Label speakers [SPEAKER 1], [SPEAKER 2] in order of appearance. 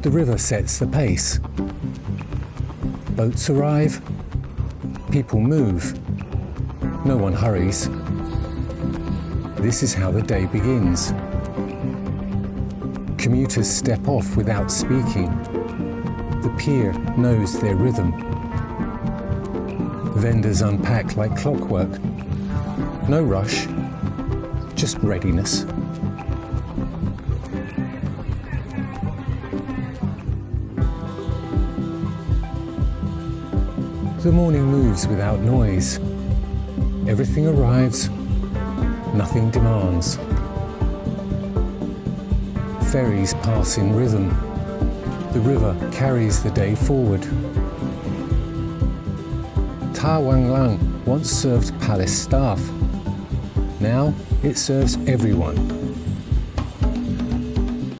[SPEAKER 1] The river sets the pace. Boats arrive, people move, no one hurries. This is how the day begins. Commuters step off without speaking. The pier knows their rhythm. Vendors unpack like clockwork. No rush, just readiness. The morning moves without noise. Everything arrives, nothing demands. Ferries pass in rhythm. The river carries the day forward. Wang Lang once served palace staff. Now it serves everyone.